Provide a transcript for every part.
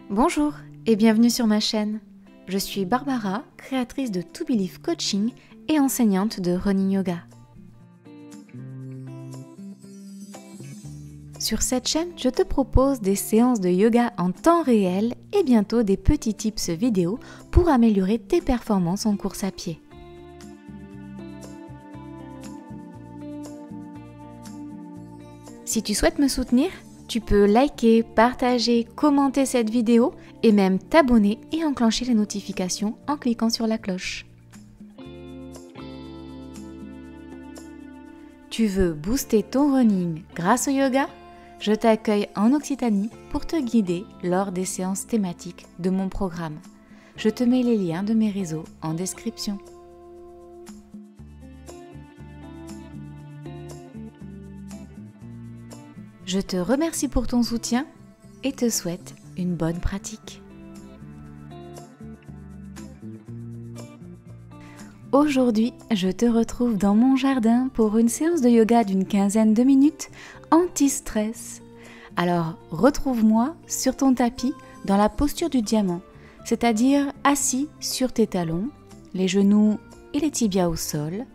Bonjour et bienvenue sur ma chaîne. Je suis Barbara, créatrice de To Believe Coaching et enseignante de Running Yoga. Sur cette chaîne, je te propose des séances de yoga en temps réel et bientôt des petits tips vidéo pour améliorer tes performances en course à pied. Si tu souhaites me soutenir, tu peux liker, partager, commenter cette vidéo et même t'abonner et enclencher les notifications en cliquant sur la cloche. Tu veux booster ton running grâce au yoga ? Je t'accueille en Occitanie pour te guider lors des séances thématiques de mon programme. Je te mets les liens de mes réseaux en description. Je te remercie pour ton soutien et te souhaite une bonne pratique. Aujourd'hui, je te retrouve dans mon jardin pour une séance de yoga d'une quinzaine de minutes anti-stress. Alors, retrouve-moi sur ton tapis dans la posture du diamant, c'est-à-dire assis sur tes talons, les genoux et les tibias au sol,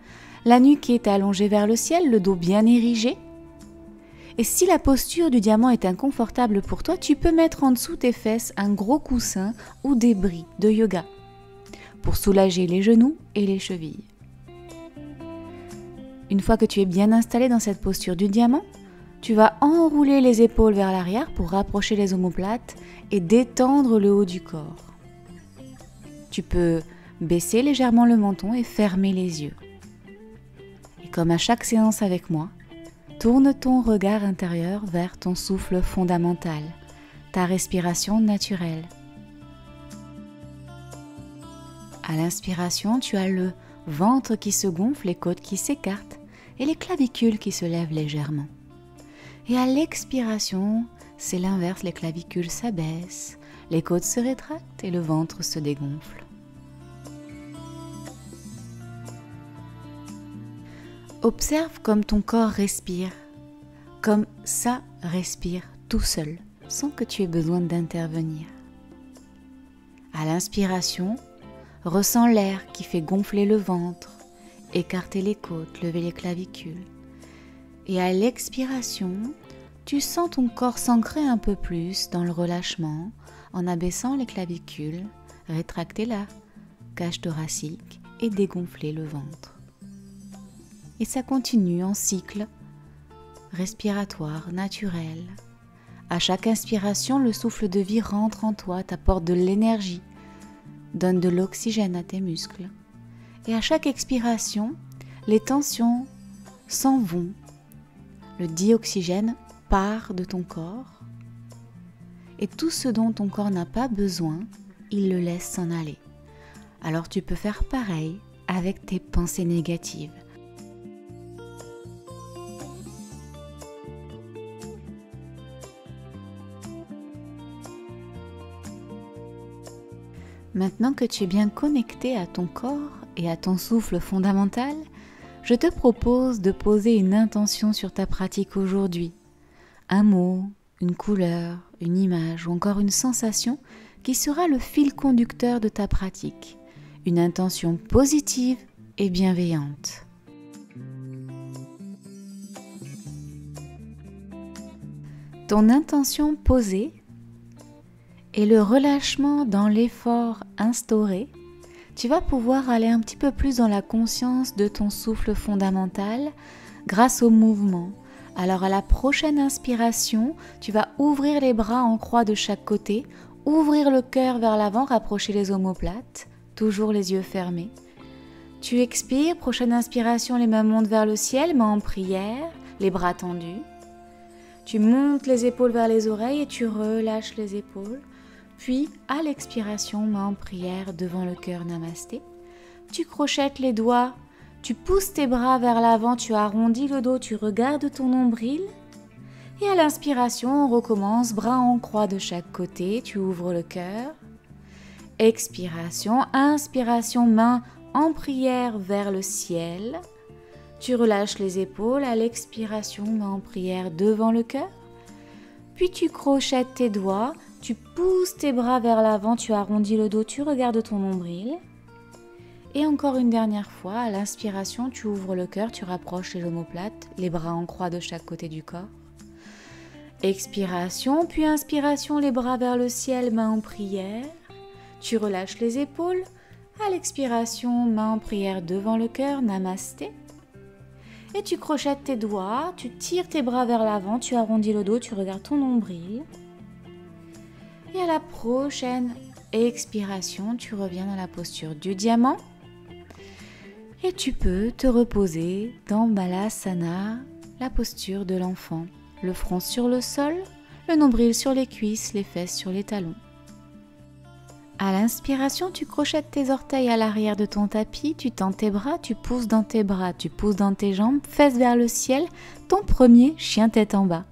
la nuque est allongée vers le ciel, le dos bien érigé. Et si la posture du diamant est inconfortable pour toi, tu peux mettre en dessous tes fesses un gros coussin ou des bris de yoga pour soulager les genoux et les chevilles. Une fois que tu es bien installé dans cette posture du diamant, tu vas enrouler les épaules vers l'arrière pour rapprocher les omoplates et détendre le haut du corps. Tu peux baisser légèrement le menton et fermer les yeux. Et comme à chaque séance avec moi, tourne ton regard intérieur vers ton souffle fondamental, ta respiration naturelle. À l'inspiration, tu as le ventre qui se gonfle, les côtes qui s'écartent et les clavicules qui se lèvent légèrement. Et à l'expiration, c'est l'inverse, les clavicules s'abaissent, les côtes se rétractent et le ventre se dégonfle. Observe comme ton corps respire, comme ça respire tout seul, sans que tu aies besoin d'intervenir. À l'inspiration, ressens l'air qui fait gonfler le ventre, écarter les côtes, lever les clavicules. Et à l'expiration, tu sens ton corps s'ancrer un peu plus dans le relâchement en abaissant les clavicules, rétracter la cage thoracique et dégonfler le ventre. Et ça continue en cycle respiratoire naturel. À chaque inspiration, le souffle de vie rentre en toi, t'apporte de l'énergie, donne de l'oxygène à tes muscles. Et à chaque expiration, les tensions s'en vont. Le dioxygène part de ton corps. Et tout ce dont ton corps n'a pas besoin, il le laisse s'en aller. Alors tu peux faire pareil avec tes pensées négatives. Maintenant que tu es bien connecté à ton corps et à ton souffle fondamental, je te propose de poser une intention sur ta pratique aujourd'hui. Un mot, une couleur, une image ou encore une sensation qui sera le fil conducteur de ta pratique. Une intention positive et bienveillante. Ton intention posée et le relâchement dans l'effort instauré, tu vas pouvoir aller un petit peu plus dans la conscience de ton souffle fondamental grâce au mouvement. Alors à la prochaine inspiration, tu vas ouvrir les bras en croix de chaque côté, ouvrir le cœur vers l'avant, rapprocher les omoplates, toujours les yeux fermés. Tu expires, prochaine inspiration, les mains montent vers le ciel, mains en prière, les bras tendus. Tu montes les épaules vers les oreilles et tu relâches les épaules. Puis, à l'expiration, main en prière devant le cœur, namasté. Tu crochettes les doigts, tu pousses tes bras vers l'avant, tu arrondis le dos, tu regardes ton nombril. Et à l'inspiration, on recommence, bras en croix de chaque côté, tu ouvres le cœur. Expiration, inspiration, main en prière vers le ciel. Tu relâches les épaules, à l'expiration, main en prière devant le cœur. Puis tu crochettes tes doigts, tu pousses tes bras vers l'avant, tu arrondis le dos, tu regardes ton nombril. Et encore une dernière fois, à l'inspiration, tu ouvres le cœur, tu rapproches les omoplates, les bras en croix de chaque côté du corps. Expiration, puis inspiration, les bras vers le ciel, main en prière. Tu relâches les épaules. À l'expiration, main en prière devant le cœur, namasté. Et tu crochettes tes doigts, tu tires tes bras vers l'avant, tu arrondis le dos, tu regardes ton nombril. Et à la prochaine expiration, tu reviens dans la posture du diamant. Et tu peux te reposer dans Balasana, la posture de l'enfant. Le front sur le sol, le nombril sur les cuisses, les fesses sur les talons. À l'inspiration, tu crochettes tes orteils à l'arrière de ton tapis, tu tends tes bras, tu pousses dans tes bras, tu pousses dans tes jambes, fesses vers le ciel, ton premier chien tête en bas.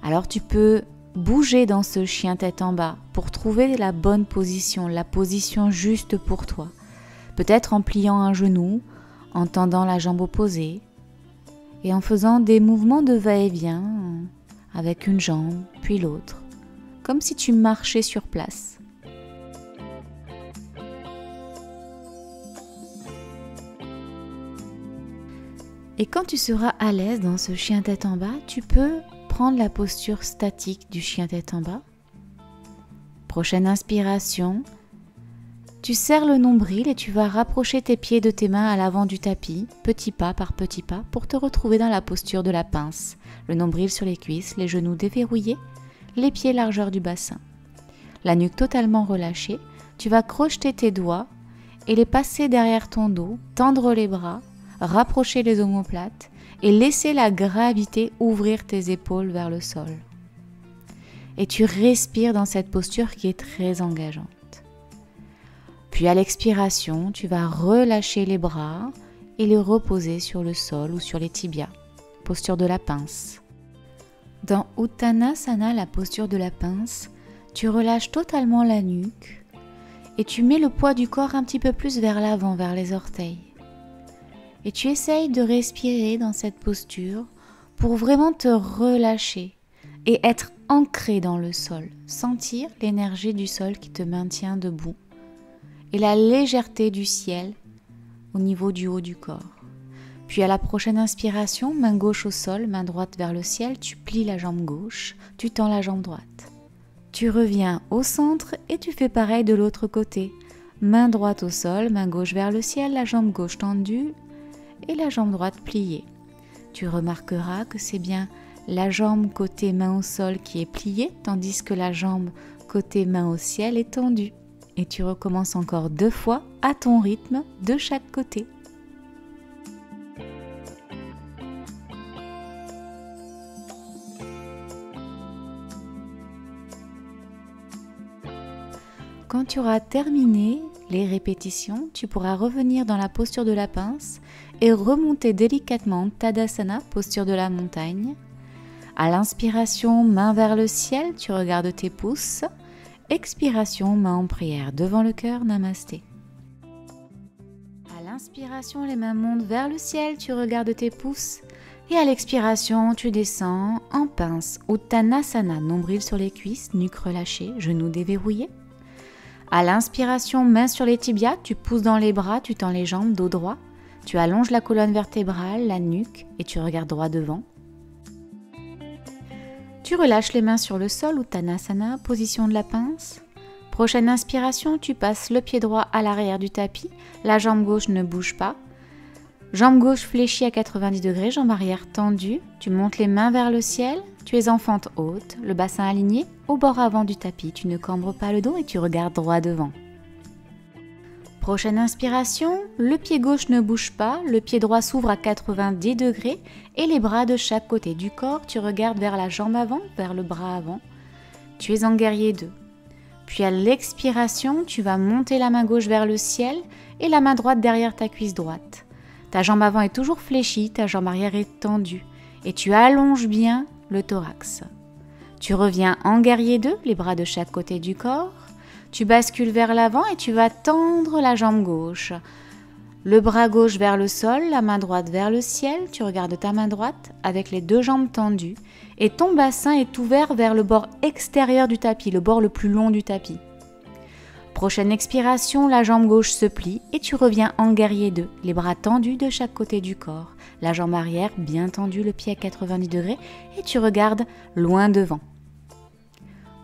Alors tu peux bouger dans ce chien tête en bas pour trouver la bonne position, la position juste pour toi. Peut-être en pliant un genou, en tendant la jambe opposée et en faisant des mouvements de va-et-vient avec une jambe puis l'autre, comme si tu marchais sur place. Et quand tu seras à l'aise dans ce chien tête en bas, tu peux prendre la posture statique du chien tête en bas. Prochaine inspiration, tu serres le nombril et tu vas rapprocher tes pieds de tes mains à l'avant du tapis, petit pas par petit pas, pour te retrouver dans la posture de la pince. Le nombril sur les cuisses, les genoux déverrouillés, les pieds largeur du bassin. La nuque totalement relâchée, tu vas crocheter tes doigts et les passer derrière ton dos, tendre les bras, rapprocher les omoplates et laisser la gravité ouvrir tes épaules vers le sol. Et tu respires dans cette posture qui est très engageante. Puis à l'expiration, tu vas relâcher les bras et les reposer sur le sol ou sur les tibias, posture de la pince. Dans Uttanasana, la posture de la pince, tu relâches totalement la nuque et tu mets le poids du corps un petit peu plus vers l'avant, vers les orteils. Et tu essayes de respirer dans cette posture pour vraiment te relâcher et être ancré dans le sol, sentir l'énergie du sol qui te maintient debout et la légèreté du ciel au niveau du haut du corps. Puis à la prochaine inspiration, main gauche au sol, main droite vers le ciel, tu plies la jambe gauche, tu tends la jambe droite. Tu reviens au centre et tu fais pareil de l'autre côté. Main droite au sol, main gauche vers le ciel, la jambe gauche tendue et la jambe droite pliée. Tu remarqueras que c'est bien la jambe côté main au sol qui est pliée, tandis que la jambe côté main au ciel est tendue. Et tu recommences encore 2 fois à ton rythme de chaque côté. Quand tu auras terminé les répétitions, tu pourras revenir dans la posture de la pince et remonter délicatement Tadasana, posture de la montagne. À l'inspiration, main vers le ciel, tu regardes tes pouces. Expiration, main en prière devant le cœur, namasté. À l'inspiration, les mains montent vers le ciel, tu regardes tes pouces. Et à l'expiration, tu descends en pince, Uttanasana, nombril sur les cuisses, nuque relâchée, genoux déverrouillés. À l'inspiration, main sur les tibias, tu pousses dans les bras, tu tends les jambes, dos droit. Tu allonges la colonne vertébrale, la nuque et tu regardes droit devant. Tu relâches les mains sur le sol, Uttanasana, position de la pince. Prochaine inspiration, tu passes le pied droit à l'arrière du tapis, la jambe gauche ne bouge pas. Jambe gauche fléchie à 90 degrés, jambe arrière tendue. Tu montes les mains vers le ciel, tu es en fente haute, le bassin aligné, au bord avant du tapis. Tu ne cambres pas le dos et tu regardes droit devant. Prochaine inspiration, le pied gauche ne bouge pas, le pied droit s'ouvre à 90 degrés et les bras de chaque côté du corps, tu regardes vers la jambe avant, vers le bras avant. Tu es en guerrier 2. Puis à l'expiration, tu vas monter la main gauche vers le ciel et la main droite derrière ta cuisse droite. Ta jambe avant est toujours fléchie, ta jambe arrière est tendue et tu allonges bien le thorax. Tu reviens en guerrier 2, les bras de chaque côté du corps. Tu bascules vers l'avant et tu vas tendre la jambe gauche. Le bras gauche vers le sol, la main droite vers le ciel, tu regardes ta main droite avec les deux jambes tendues et ton bassin est ouvert vers le bord extérieur du tapis, le bord le plus long du tapis. Prochaine expiration, la jambe gauche se plie et tu reviens en guerrier 2, les bras tendus de chaque côté du corps, la jambe arrière bien tendue, le pied à 90 degrés et tu regardes loin devant.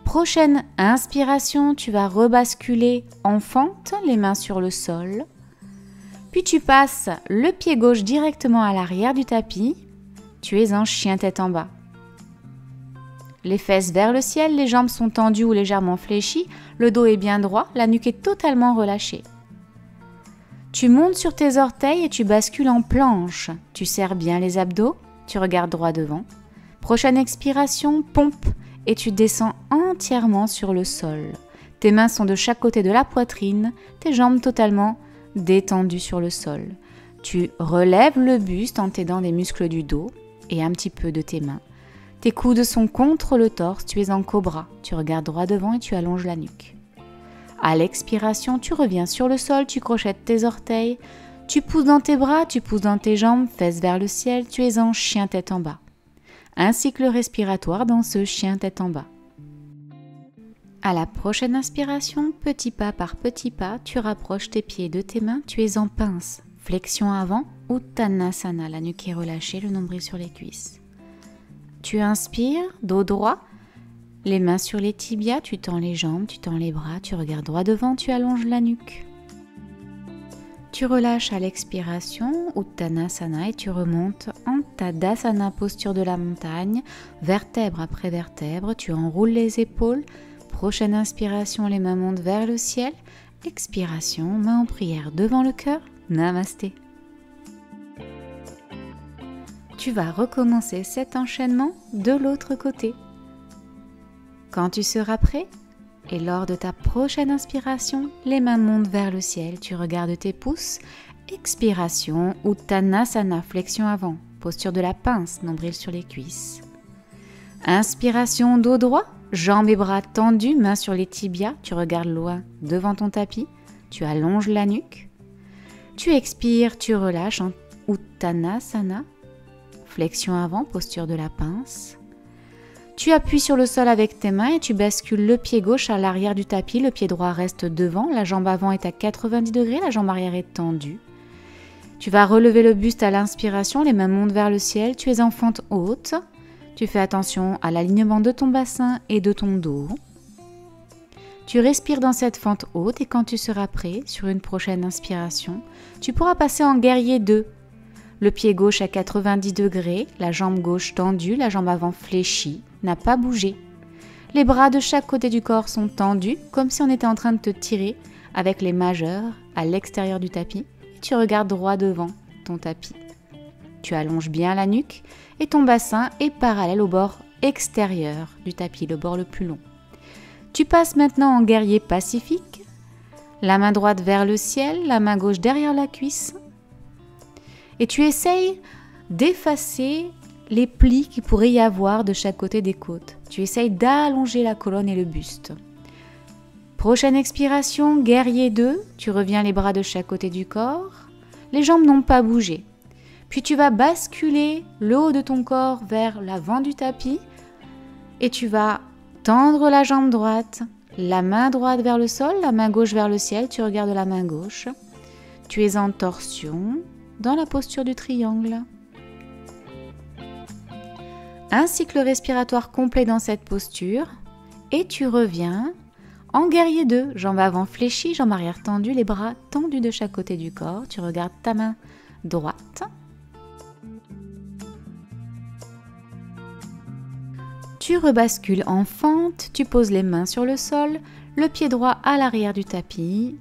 Prochaine inspiration, tu vas rebasculer en fente, les mains sur le sol. Puis tu passes le pied gauche directement à l'arrière du tapis. Tu es en chien tête en bas. Les fesses vers le ciel, les jambes sont tendues ou légèrement fléchies, le dos est bien droit, la nuque est totalement relâchée. Tu montes sur tes orteils et tu bascules en planche. Tu serres bien les abdos, tu regardes droit devant. Prochaine expiration, pompe et tu descends entièrement sur le sol. Tes mains sont de chaque côté de la poitrine, tes jambes totalement détendues sur le sol. Tu relèves le buste en t'aidant des muscles du dos et un petit peu de tes mains. Tes coudes sont contre le torse, tu es en cobra. Tu regardes droit devant et tu allonges la nuque. À l'expiration, tu reviens sur le sol, tu crochettes tes orteils, tu pousses dans tes bras, tu pousses dans tes jambes, fesses vers le ciel, tu es en chien tête en bas. Un cycle respiratoire dans ce chien tête en bas. À la prochaine inspiration, petit pas par petit pas, tu rapproches tes pieds de tes mains, tu es en pince, flexion avant, Uttanasana, la nuque est relâchée, le nombril sur les cuisses. Tu inspires, dos droit, les mains sur les tibias, tu tends les jambes, tu tends les bras, tu regardes droit devant, tu allonges la nuque. Tu relâches à l'expiration, Uttanasana, et tu remontes en Tadasana, posture de la montagne, vertèbre après vertèbre, tu enroules les épaules. Prochaine inspiration, les mains montent vers le ciel. Expiration, main en prière devant le cœur. Namasté. Tu vas recommencer cet enchaînement de l'autre côté. Quand tu seras prêt, et lors de ta prochaine inspiration, les mains montent vers le ciel. Tu regardes tes pouces. Expiration, Uttanasana, flexion avant, posture de la pince, nombril sur les cuisses. Inspiration, dos droit. Jambes et bras tendus, mains sur les tibias, tu regardes loin devant ton tapis, tu allonges la nuque. Tu expires, tu relâches en Uttanasana, flexion avant, posture de la pince. Tu appuies sur le sol avec tes mains et tu bascules le pied gauche à l'arrière du tapis, le pied droit reste devant, la jambe avant est à 90 degrés, la jambe arrière est tendue. Tu vas relever le buste à l'inspiration, les mains montent vers le ciel, tu es en fente haute. Tu fais attention à l'alignement de ton bassin et de ton dos. Tu respires dans cette fente haute et quand tu seras prêt, sur une prochaine inspiration, tu pourras passer en guerrier 2. Le pied gauche à 90 degrés, la jambe gauche tendue, la jambe avant fléchie, n'a pas bougé. Les bras de chaque côté du corps sont tendus, comme si on était en train de te tirer avec les majeurs à l'extérieur du tapis. Et tu regardes droit devant ton tapis. Tu allonges bien la nuque et ton bassin est parallèle au bord extérieur du tapis, le bord le plus long. Tu passes maintenant en guerrier pacifique, la main droite vers le ciel, la main gauche derrière la cuisse. Et tu essayes d'effacer les plis qu'il pourrait y avoir de chaque côté des côtes. Tu essayes d'allonger la colonne et le buste. Prochaine expiration, guerrier 2, tu reviens les bras de chaque côté du corps. Les jambes n'ont pas bougé. Puis tu vas basculer le haut de ton corps vers l'avant du tapis et tu vas tendre la jambe droite, la main droite vers le sol, la main gauche vers le ciel, tu regardes la main gauche. Tu es en torsion dans la posture du triangle. Un cycle respiratoire complet dans cette posture et tu reviens en guerrier 2, jambes avant fléchies, jambes arrière tendues, les bras tendus de chaque côté du corps. Tu regardes ta main droite. Tu rebascules en fente, tu poses les mains sur le sol, le pied droit à l'arrière du tapis.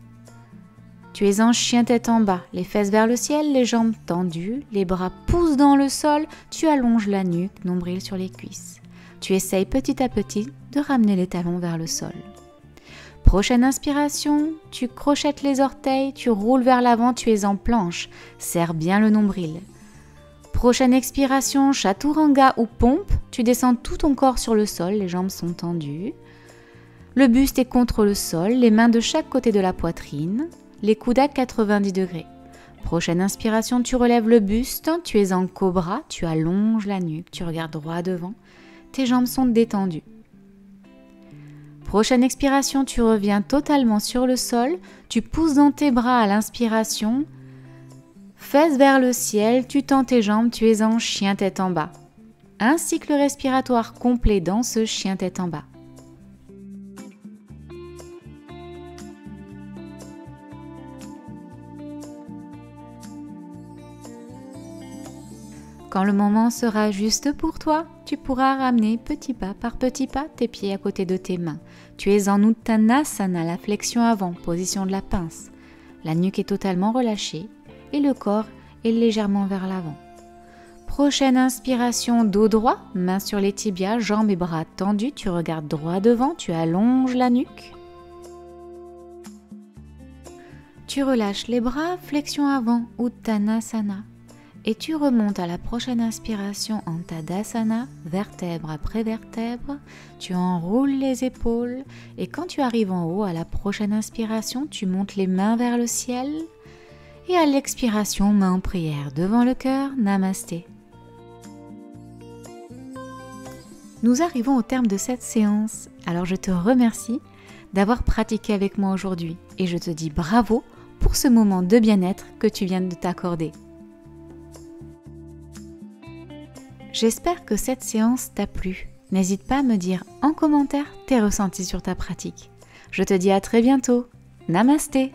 Tu es en chien tête en bas, les fesses vers le ciel, les jambes tendues, les bras poussent dans le sol, tu allonges la nuque, nombril sur les cuisses. Tu essayes petit à petit de ramener les talons vers le sol. Prochaine inspiration, tu crochettes les orteils, tu roules vers l'avant, tu es en planche, serre bien le nombril. Prochaine expiration, chaturanga ou pompe, tu descends tout ton corps sur le sol, les jambes sont tendues. Le buste est contre le sol, les mains de chaque côté de la poitrine, les coudes à 90 degrés. Prochaine inspiration, tu relèves le buste, tu es en cobra, tu allonges la nuque, tu regardes droit devant, tes jambes sont détendues. Prochaine expiration, tu reviens totalement sur le sol, tu pousses dans tes bras à l'inspiration, fesses vers le ciel, tu tends tes jambes, tu es en chien tête en bas. Un cycle respiratoire complet dans ce chien tête en bas. Quand le moment sera juste pour toi, tu pourras ramener petit pas par petit pas tes pieds à côté de tes mains. Tu es en Uttanasana, la flexion avant, position de la pince. La nuque est totalement relâchée et le corps est légèrement vers l'avant. Prochaine inspiration, dos droit, mains sur les tibias, jambes et bras tendus. Tu regardes droit devant, tu allonges la nuque. Tu relâches les bras, flexion avant, Uttanasana. Et tu remontes à la prochaine inspiration en Tadasana, vertèbre après vertèbre. Tu enroules les épaules et quand tu arrives en haut à la prochaine inspiration, tu montes les mains vers le ciel. Et à l'expiration, main en prière devant le cœur, Namasté. Nous arrivons au terme de cette séance, alors je te remercie d'avoir pratiqué avec moi aujourd'hui et je te dis bravo pour ce moment de bien-être que tu viens de t'accorder. J'espère que cette séance t'a plu. N'hésite pas à me dire en commentaire tes ressentis sur ta pratique. Je te dis à très bientôt. Namasté!